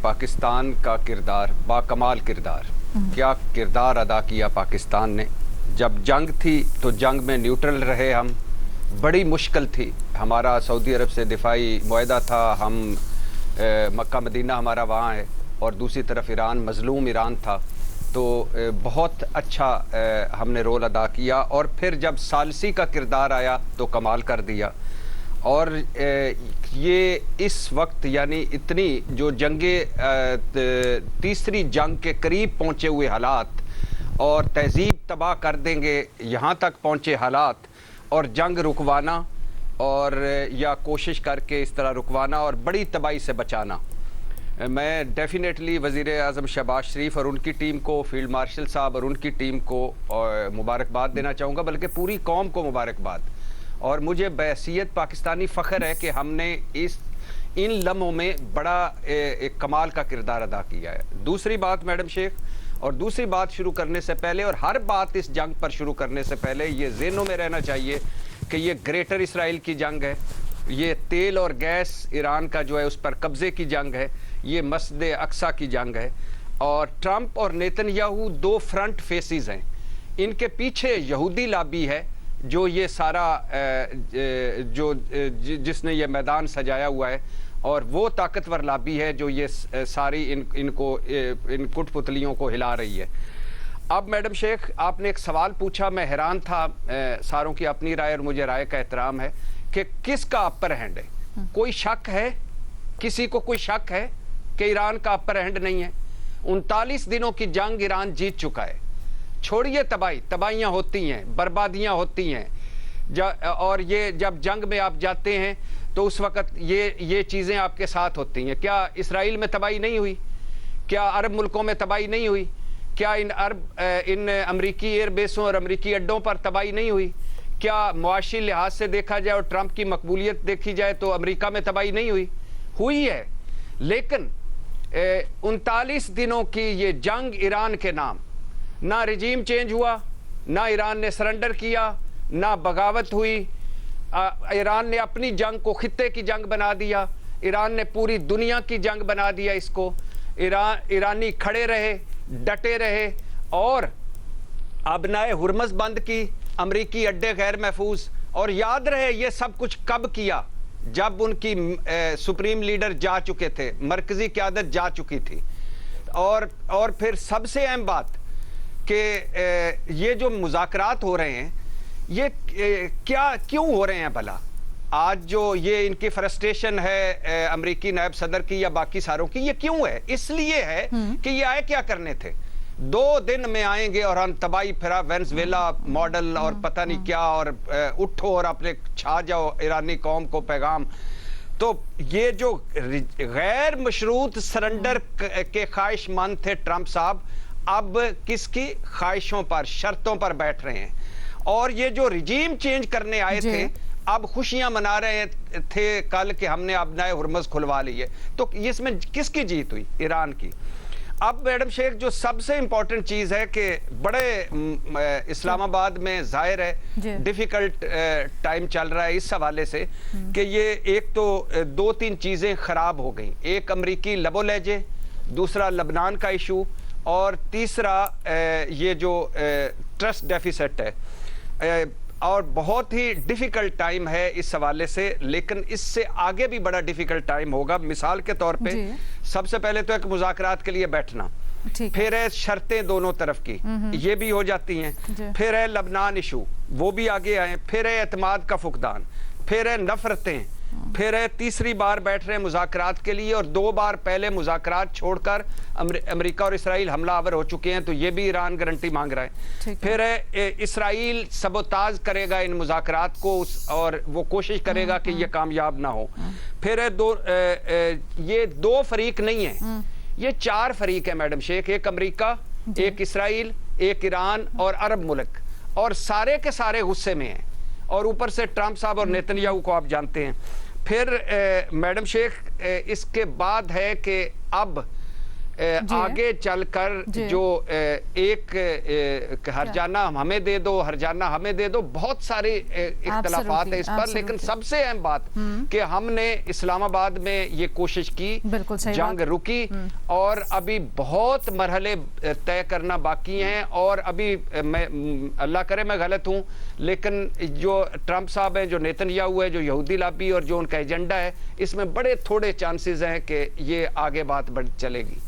پاکستان کا کردار باکمال کردار، کیا کردار ادا کیا پاکستان نے. جب جنگ تھی تو جنگ میں نیوٹرل رہے ہم. بڑی مشکل تھی. ہمارا سعودی عرب سے دفاعی معاہدہ تھا، ہم مکہ مدینہ ہمارا وہاں ہے، اور دوسری طرف ایران مظلوم ایران تھا. تو بہت اچھا ہم نے رول ادا کیا. اور پھر جب ثالثی کا کردار آیا تو کمال کر دیا. اور یہ اس وقت یعنی اتنی جو تیسری جنگ کے قریب پہنچے ہوئے حالات اور تہذیب تباہ کر دیں گے یہاں تک پہنچے حالات، اور جنگ رکوانا اور یا کوشش کر کے اس طرح رکوانا اور بڑی تباہی سے بچانا. میں ڈیفینیٹلی وزیر اعظم شہباز شریف اور ان کی ٹیم کو، فیلڈ مارشل صاحب اور ان کی ٹیم کو مبارکباد دینا چاہوں گا، بلکہ پوری قوم کو مبارکباد. اور مجھے بحیثیت پاکستانی فخر ہے کہ ہم نے ان لمحوں میں بڑا ایک کمال کا کردار ادا کیا ہے. دوسری بات میڈم شیخ، اور دوسری بات شروع کرنے سے پہلے اور ہر بات اس جنگ پر شروع کرنے سے پہلے یہ ذہنوں میں رہنا چاہیے کہ یہ گریٹر اسرائیل کی جنگ ہے، یہ تیل اور گیس ایران کا جو ہے اس پر قبضے کی جنگ ہے، یہ مسجد اقصیٰ کی جنگ ہے. اور ٹرمپ اور نیتن یاہو دو فرنٹ فیسز ہیں. ان کے پیچھے یہودی لابی ہے جو یہ سارا جس نے یہ میدان سجایا ہوا ہے، اور وہ طاقتور لابی ہے جو یہ ساری ان کٹ پتلیوں کو ہلا رہی ہے. اب میڈم شیخ آپ نے ایک سوال پوچھا، میں حیران تھا. ساروں کی اپنی رائے اور مجھے رائے کا احترام ہے کہ کس کا اپر ہینڈ ہے. کوئی شک ہے؟ کسی کو کوئی شک ہے کہ ایران کا اپر ہینڈ نہیں ہے؟ 39 دنوں کی جنگ ایران جیت چکا ہے. چھوڑیے تباہیاں ہوتی ہیں، بربادیاں ہوتی ہیں، اور یہ جب جنگ میں آپ جاتے ہیں تو اس وقت یہ چیزیں آپ کے ساتھ ہوتی ہیں. کیا اسرائیل میں تباہی نہیں ہوئی؟ کیا عرب ملکوں میں تباہی نہیں ہوئی؟ کیا ان امریکی ایئر بیسوں اور امریکی اڈوں پر تباہی نہیں ہوئی؟ کیا معاشی لحاظ سے دیکھا جائے اور ٹرمپ کی مقبولیت دیکھی جائے تو امریکہ میں تباہی نہیں ہوئی؟ ہوئی ہے. لیکن 39 دنوں کی یہ جنگ ایران کے نام، نہ رجیم چینج ہوا، نہ ایران نے سرنڈر کیا، نہ بغاوت ہوئی. ایران نے اپنی جنگ کو خطے کی جنگ بنا دیا. ایران نے پوری دنیا کی جنگ بنا دیا اس کو. ایرانی کھڑے رہے، ڈٹے رہے، اور ابنائے ہرمز بند کی، امریکی اڈے غیر محفوظ. اور یاد رہے یہ سب کچھ کب کیا؟ جب ان کی سپریم لیڈر جا چکے تھے، مرکزی قیادت جا چکی تھی. اور پھر سب سے اہم بات کہ یہ جو مذاکرات ہو رہے ہیں یہ کیوں ہو رہے ہیں بھلا؟ آج جو یہ ان کی فرسٹریشن ہے امریکی نائب صدر کی یا باقی ساروں کی، یہ کیوں ہے؟ اس لیے ہے کہ یہ آئے کیا کرنے تھے. 2 دن میں آئیں گے اور ہم تباہی پھرا وینزویلا ماڈل اور پتہ نہیں کیا، اور اٹھو اور اپنے چھا جاؤ ایرانی قوم کو پیغام. تو یہ جو غیر مشروط سرنڈر کے خواہش مند تھے ٹرمپ صاحب، اب کس کی خواہشوں پر، شرطوں پر بیٹھ رہے ہیں. اور یہ جو رجیم چینج کرنے آئے تھے اب خوشیاں منا رہے تھے کل کہ ہم نے ابنائے ہرمز کھلوا لی ہے. تو اس میں کس کی جیت ہوئی؟ ایران کی. اب میڈم شیخ جو سب سے امپورٹنٹ چیز ہے کہ بڑے اسلام آباد میں ظاہر ہے ڈیفیکلٹ ٹائم چل رہا ہے اس حوالے سے کہ یہ ایک تو 2-3 چیزیں خراب ہو گئیں. ایک امریکی لب و لہجے، دوسرا لبنان کا ایشو، اور تیسرا یہ جو ٹرسٹ ڈیفیسٹ ہے. اور بہت ہی ڈیفیکلٹ ٹائم ہے اس حوالے سے. لیکن اس سے آگے بھی بڑا ڈیفیکلٹ ٹائم ہوگا. مثال کے طور پہ سب سے پہلے تو ایک مذاکرات کے لیے بیٹھنا، پھر ہے شرطیں دونوں طرف کی، یہ بھی ہو جاتی ہیں. پھر ہے لبنان ایشو، وہ بھی آگے آئے. پھر ہے اعتماد کا فقدان، پھر ہے نفرتیں، پھر ہے تیسری بار بیٹھ رہے ہیں مذاکرات کے لیے، اور 2 بار پہلے مذاکرات چھوڑ کر امریکہ اور اسرائیل حملہ آور ہو چکے ہیں، تو یہ بھی ایران گارنٹی مانگ رہا ہے. پھر ہے اسرائیل سبوتاژ کرے گا ان مذاکرات کو اور وہ کوشش کرے گا کہ یہ کامیاب نہ ہو. پھر ہے یہ 2 فریق نہیں ہیں، یہ 4 فریق ہیں میڈم شیخ. ایک امریکہ، ایک اسرائیل، ایک ایران اور عرب ملک، اور سارے کے سارے غصے میں ہیں. اور اوپر سے ٹرمپ صاحب اور نیتن یاہو کو آپ جانتے ہیں. پھر میڈم شیخ اس کے بعد ہے کہ اب آگے چل کر جو ایک ہرجانہ ہمیں دے دو، ہرجانہ ہمیں دے دو، بہت سارے اختلافات ہیں اس پر، لیکن سب سے اہم بات کہ ہم نے اسلام آباد میں یہ کوشش کی، جنگ رکی، اور ابھی بہت مرحلے طے کرنا باقی ہیں، اور ابھی اللہ کرے میں غلط ہوں، لیکن جو ٹرمپ صاحب ہیں، جو نیتن یاہو ہے، جو یہودی لابی اور جو ان کا ایجنڈا ہے، اس میں بڑے تھوڑے چانسز ہیں کہ یہ آگے بات بڑھ چلے گی۔